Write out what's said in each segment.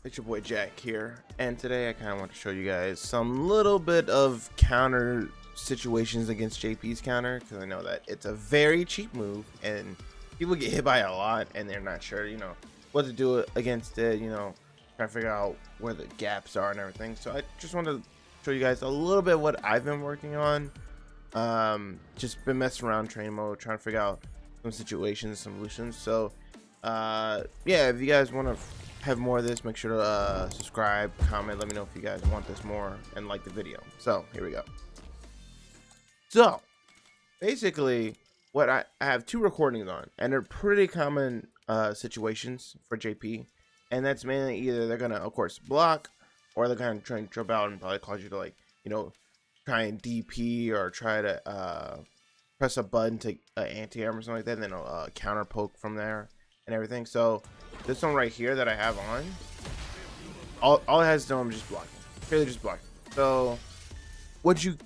It's your boy Jack here, and today I kind of want to show you guys some little bit of counter situations against JP's counter, because I know that it's a very cheap move and people get hit by it a lot and they're not sure, what to do against it, trying to figure out where the gaps are and everything. So I just want to show you guys a little bit of what I've been working on. Just been messing around training mode, trying to figure out some situations, some solutions. So yeah, if you guys want to have more of this, make sure to subscribe, comment, let me know if you guys want this more, and like the video. So here we go. So basically what I have two recordings on, and they're pretty common situations for JP, and that's mainly either they're gonna of course block, or they're gonna try and jump out and probably cause you to, like, try and DP or try to press a button to anti-arm or something like that, and then counter poke from there and everything. So this one right here that I have on, all it has to do, I'm just blocking, purely just blocking. So what you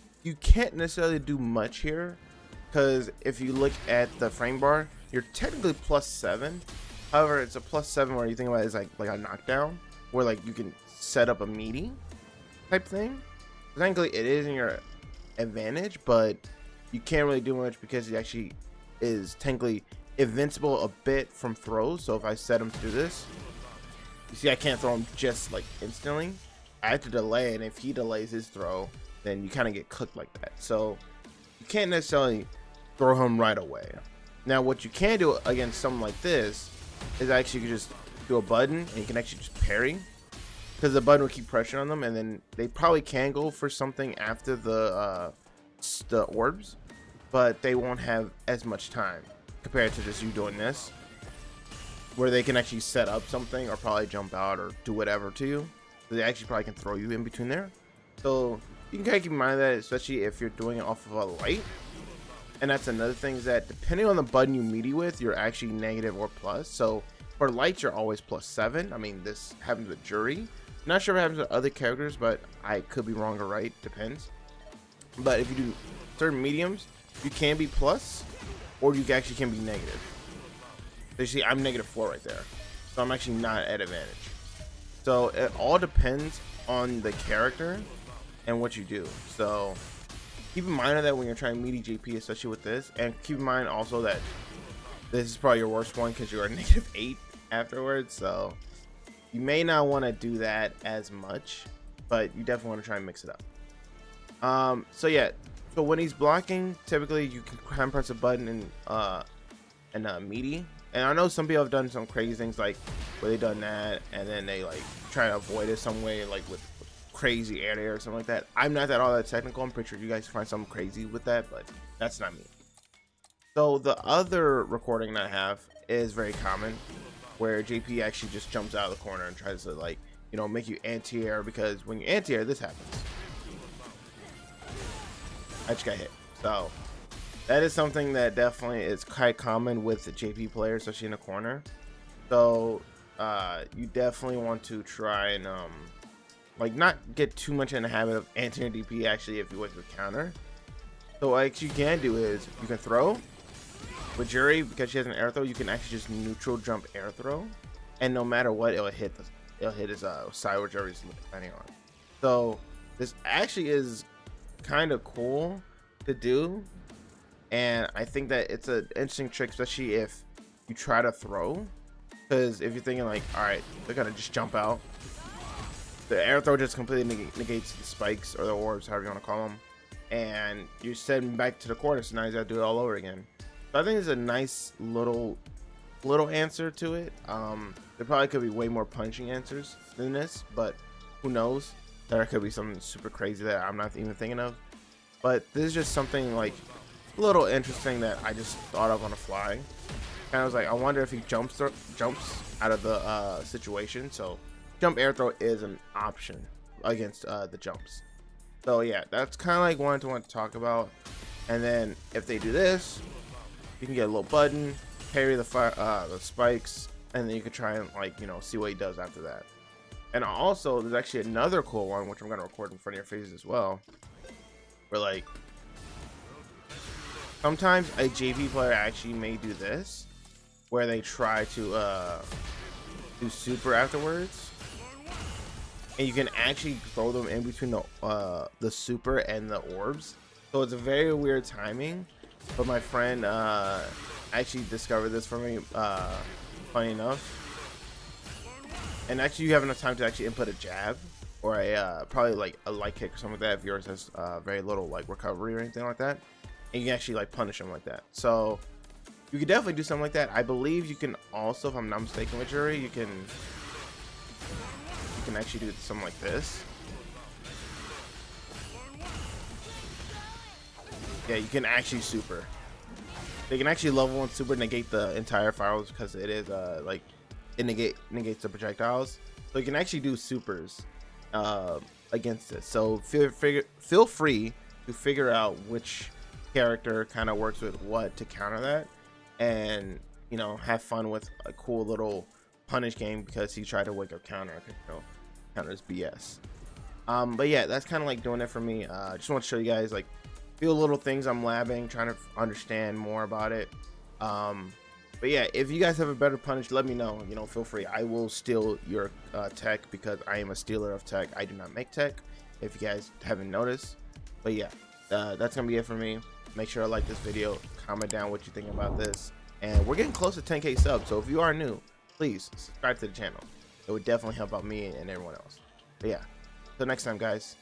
can't necessarily do much here, because if you look at the frame bar, you're technically +7. However, it's a +7 where you think about it as like a knockdown, where like you can set up a meaty type thing. Technically it is in your advantage, but you can't really do much because it actually is technically invincible a bit from throws. So if I set him to do this, you see I can't throw him just like instantly. I have to delay, and if he delays his throw, then you kind of get cooked like that. So you can't necessarily throw him right away. Now what you can do against something like this is actually you can just do a button and you can actually just parry, because the button will keep pressure on them, and then they probably can go for something after the orbs, but they won't have as much time compared to just you doing this, where they can actually set up something or probably jump out or do whatever to you. So they actually probably can throw you in between there. So you can kind of keep in mind that, especially if you're doing it off of a light. And that's another thing, is that depending on the button you meaty with, you're actually negative or plus. So for lights, you're always +7. I mean, this happens with Jury. Not sure what happens with other characters, but I could be wrong or right, depends. But if you do certain mediums, you can be plus, or you actually can be negative. So you see, I'm -4 right there, so I'm actually not at advantage. So it all depends on the character and what you do. So keep in mind of that when you're trying meaty JP, especially with this, and keep in mind also that this is probably your worst one because you're a -8 afterwards. So you may not want to do that as much, but you definitely want to try and mix it up. So yeah. So when he's blocking, typically you can kind of press a button and meaty. And I know some people have done some crazy things, like where they done that and then they like try to avoid it some way, like with crazy air or something like that. I'm not all that technical. I'm pretty sure you guys find something crazy with that, but that's not me. So the other recording that I have is very common, where JP actually just jumps out of the corner and tries to, like, make you anti-air, because when you anti-air, this happens. I just got hit. So that is something that definitely is quite common with the JP players, especially in the corner. So you definitely want to try and like not get too much in the habit of anti-air DP, actually, if you want to counter. So what you can do is you can throw with Jury, because she has an air throw. You can actually just neutral jump air throw, and no matter what, it'll hit his side where Jury's landing on. So this actually is kind of cool to do, and I think that it's an interesting trick, especially if you try to throw, because if you're thinking like, all right, they're gonna just jump out, the air throw just completely negates the spikes or the orbs, however you want to call them, and you're sending back to the corner, so now you gotta do it all over again. So I think it's a nice little answer to it. There probably could be way more punching answers than this, but who knows? There could be something super crazy that I'm not even thinking of. But this is just something like a little interesting that I just thought of on the fly. And I was like, I wonder if he jumps out of the situation. So jump air throw is an option against the jumps. So yeah, that's kind of like one to want to talk about. And then if they do this, you can get a little button, parry the spikes, and then you can try and, like, see what he does after that. And also, there's actually another cool one, which I'm going to record in front of your faces as well, where, like, sometimes a JP player actually may do this, where they try to do super afterwards. and you can actually throw them in between the super and the orbs. So it's a very weird timing. But my friend actually discovered this for me, funny enough. And actually, you have enough time to actually input a jab or a probably like a light kick or something like that if yours has very little like recovery or anything like that, and you can actually like punish them like that. So you could definitely do something like that. I believe you can also, if I'm not mistaken with Jury, you can actually do something like this. Yeah, you can actually super. They can actually level 1 super negate the entire fireworks because it is like it negates the projectiles. So you can actually do supers against it. So feel free to figure out which character kind of works with what to counter that, and you know, have fun with a cool little punish game because he tried to wake up counter. You know, counters BS. But yeah, that's kind of like doing it for me. Just want to show you guys like few little things I'm labbing, trying to understand more about it. But yeah, if you guys have a better punish, let me know. You know, feel free. I will steal your tech because I am a stealer of tech. I do not make tech, if you guys haven't noticed. But yeah, that's gonna be it for me. Make sure to like this video, comment down what you think about this, and we're getting close to 10K subs. So if you are new, please subscribe to the channel. It would definitely help out me and everyone else. But yeah, till next time, guys.